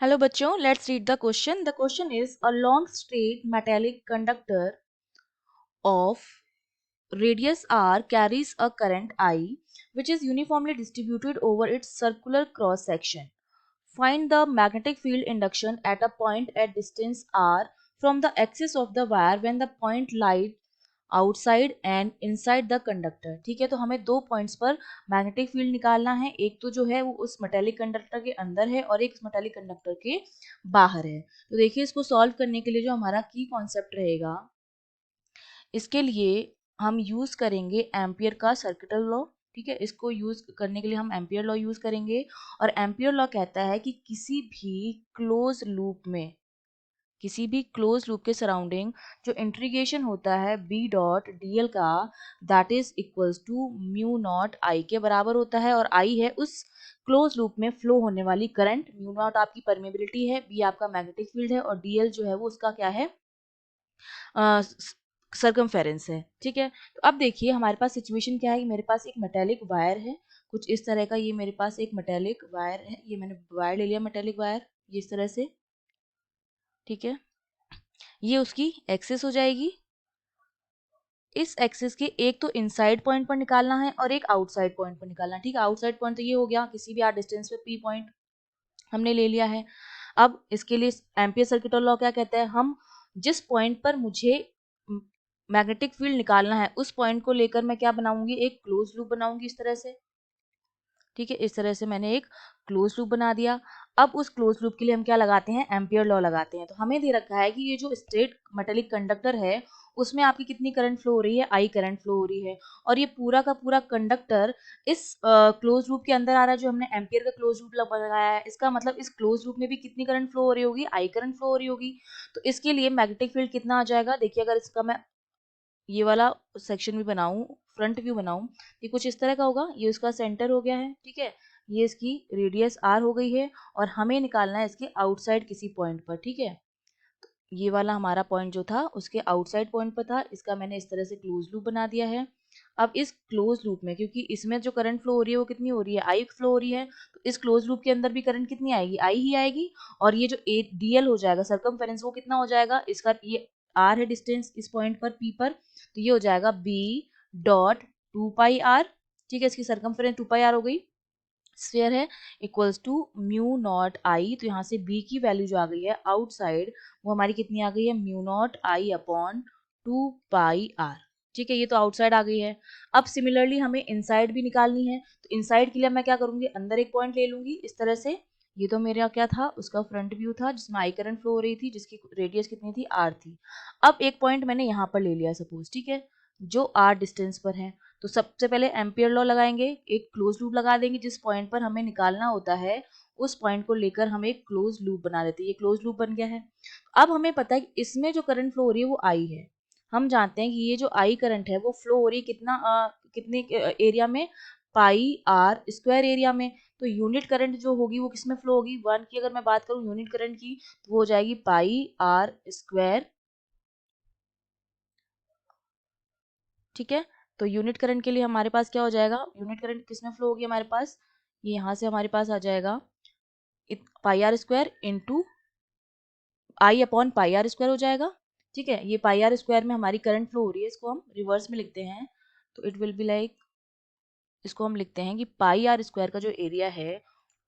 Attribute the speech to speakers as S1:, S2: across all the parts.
S1: Hello बच्चों, let's read the question. The question is a long straight metallic conductor of radius r carries a current I which is uniformly distributed over its circular cross section. Find the magnetic field induction at a point at distance r from the axis of the wire when the point lies outside and inside the conductor. ठीक है, तो हमें दो points पर magnetic field निकालना है। एक तो जो है वो उस मेटेलिक कंडक्टर के अंदर है और एक इस मेटेलिक कंडक्टर के बाहर है। तो देखिए, इसको सॉल्व करने के लिए जो हमारा की कॉन्सेप्ट रहेगा, इसके लिए हम यूज करेंगे एम्पियर का सर्किटल लॉ। ठीक है, इसको यूज करने के लिए हम एम्पियर लॉ यूज करेंगे और एम्पियर लॉ कहता है कि किसी भी क्लोज लूप के सराउंडिंग जो इंटीग्रेशन होता है बी डॉट डी एल का, that is equals to mu not I के बराबर होता है। और आई है उस क्लोज लूप में फ्लो होने वाली करंट, म्यू नॉट आपकी परमेबिलिटी है, बी आपका मैग्नेटिक फील्ड है और डी एल जो है वो उसका क्या है, सरकमफेरेंस है। ठीक है, तो अब देखिए हमारे पास सिचुएशन क्या है। मेरे पास एक मेटेलिक वायर है कुछ इस तरह का, ये मेरे पास एक मेटेलिक वायर है, ये मैंने वायर ले लिया मेटेलिक वायर, ये इस तरह से। ठीक है, ये उसकी एक्सिस हो जाएगी। इस एक्सिस के एक तो इनसाइड पॉइंट पर निकालना है और एक आउटसाइड पॉइंट पर निकालना है। ठीक है, आउटसाइड पॉइंट तो ये हो गया किसी भी आर डिस्टेंस पे पी पॉइंट हमने ले लिया है। अब इसके लिए एम्पियर सर्किटल लॉ क्या कहता है, हम जिस पॉइंट पर मुझे मैग्नेटिक फील्ड निकालना है उस पॉइंट को लेकर मैं क्या बनाऊंगी, एक क्लोज लूप बनाऊंगी इस तरह से। ठीक है, इस तरह से मैंने एक क्लोज लूप बना दिया। अब उस क्लोज लूप के लिए हम क्या लगाते हैं, एम्पियर लॉ लगाते हैं। तो हमें दे रखा है कि ये जो स्ट्रेट मेटेलिक कंडक्टर है उसमें आपकी कितनी करंट फ्लो हो रही है, आई करंट फ्लो हो रही है। और ये पूरा का पूरा कंडक्टर इस क्लोज लूप के अंदर आ रहा है, जो हमने एम्पियर का क्लोज लूप लगाया है। इसका मतलब इस क्लोज लूप में भी कितनी करंट फ्लो हो रही होगी, आई करंट फ्लो हो रही होगी। तो इसके लिए मैग्नेटिक फील्ड कितना आ जाएगा, देखिए अगर इसका मैं ये वाला सेक्शन भी बनाऊं, फ्रंट व्यू बनाऊं, ये कुछ इस तरह का होगा। ये उसका सेंटर हो गया है। ठीक है, ये इसकी रेडियस आर हो गई है और हमें निकालना है इसके आउटसाइड किसी पॉइंट पर। ठीक है, ये वाला हमारा पॉइंट जो था उसके आउटसाइड पॉइंट पर था, इसका मैंने इस तरह से क्लोज लूप बना दिया है। अब इस क्लोज लूप में क्योंकि इसमें जो करंट फ्लो हो रही है वो कितनी हो रही है, आई फ्लो हो रही है, तो इस क्लोज लूप के अंदर भी करंट कितनी आएगी, आई ही आएगी। और ये जो ए डी एल हो जाएगा सरकमफेरेंस, वो कितना हो जाएगा, इसका ये आर है डिस्टेंस इस पॉइंट पर पी पर, तो ये हो जाएगा B dot two pi R. ठीक है, इसकी सरकमफेरेंस टू पाई आर हो गई, स्फीयर है, equals to mu not I. तो यहाँ से बी की वैल्यू जो आ गई है आउटसाइड, वो हमारी कितनी आ गई है, mu not I upon two pi R. ठीक है, ये तो आउटसाइड आ गई है। अब सिमिलरली हमें इनसाइड भी निकालनी है, तो इनसाइड के लिए मैं क्या करूंगी, अंदर एक पॉइंट ले लूंगी इस तरह से। ये तो मेरा क्या था, उसका फ्रंट व्यू था जिसमें आई करंट फ्लो हो रही थी, जिसकी रेडियस कितनी थी, आर थी। अब एक पॉइंट मैंने यहाँ पर ले लिया सपोज, ठीक है, जो आर डिस्टेंस पर है। तो सबसे पहले एम्पियर लॉ लगाएंगे, एक क्लोज लूप लगा देंगे, जिस पॉइंट पर हमें निकालना होता है उस पॉइंट को लेकर हम एक क्लोज लूप बना देते हैं। ये क्लोज लूप बन गया है। अब हमें पता है कि इसमें जो करंट फ्लो हो रही है वो आई है। हम जानते हैं कि ये जो आई करंट है वो फ्लो हो रही है कितने एरिया में, पाई आर स्क्वायर एरिया में। तो यूनिट करंट जो होगी वो किसमें फ्लो होगी, वन की अगर मैं बात करूं यूनिट करंट की, तो वो हो जाएगी पाई आर स्क्वायर। ठीक है, तो यूनिट करंट के लिए हमारे पास क्या हो जाएगा, यूनिट करंट किसमें फ्लो होगी हमारे पास, ये यहाँ से हमारे पास आ जाएगा pi R square into I upon pi R square हो जाएगा। ठीक है, ये पाई आर स्क्वायर में हमारी करंट फ्लो हो रही है, इसको हम रिवर्स में लिखते हैं। तो इट विल बी लाइक, इसको हम लिखते हैं कि पाई आर स्क्वायर का जो एरिया है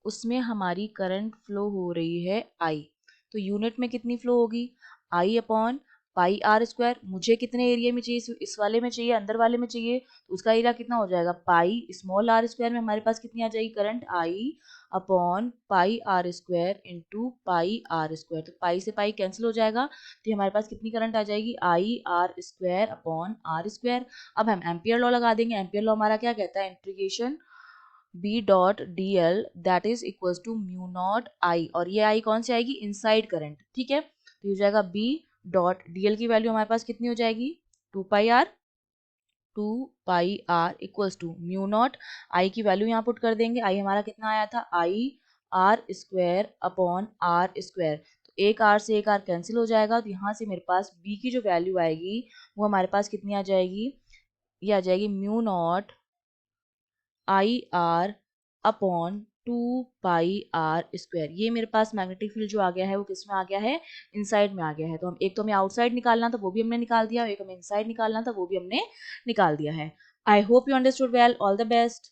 S1: उसमें हमारी करंट फ्लो हो रही है आई। तो यूनिट में कितनी फ्लो होगी, आई अपॉन पाई आर स्क्वायर। मुझे कितने एरिया में चाहिए, इस वाले में चाहिए, अंदर वाले में चाहिए, तो उसका एरिया कितना हो जाएगा, पाई स्मॉल आर स्क्वायर में हमारे पास कितनी आ जाएगी current, I upon pi R square into pi R square. तो पाई से पाई कैंसिल हो जाएगा, तो हमारे पास कितनी करंट आ जाएगी, I R square upon R square. अब हम एम्पियर लॉ लगा देंगे। एम्पियर लॉ हमारा क्या कहता है, integration B dot D L that is equal to mu not I, और ये आई कौन सी आएगी, इनसाइड करंट। ठीक है, तो ये हो जाएगा बी डॉट डी एल की वैल्यू हमारे पास कितनी हो जाएगी, two pi R equals to mu not I की वैल्यू यहाँ पुट कर देंगे। आई हमारा कितना आया था, I R square upon R square. तो एक आर से एक आर कैंसिल हो जाएगा, तो यहाँ से मेरे पास बी की जो वैल्यू आएगी वो हमारे पास कितनी आ जाएगी, ये आ जाएगी mu not I R upon 2πr²। ये मेरे पास मैग्नेटिक फील्ड जो आ गया है वो किस में आ गया है, इनसाइड में आ गया है। तो हम एक तो हमें आउटसाइड निकालना था वो भी हमने निकाल दिया, एक हमें इनसाइड निकालना था वो भी हमने निकाल दिया है। I hope you understood well. All the best.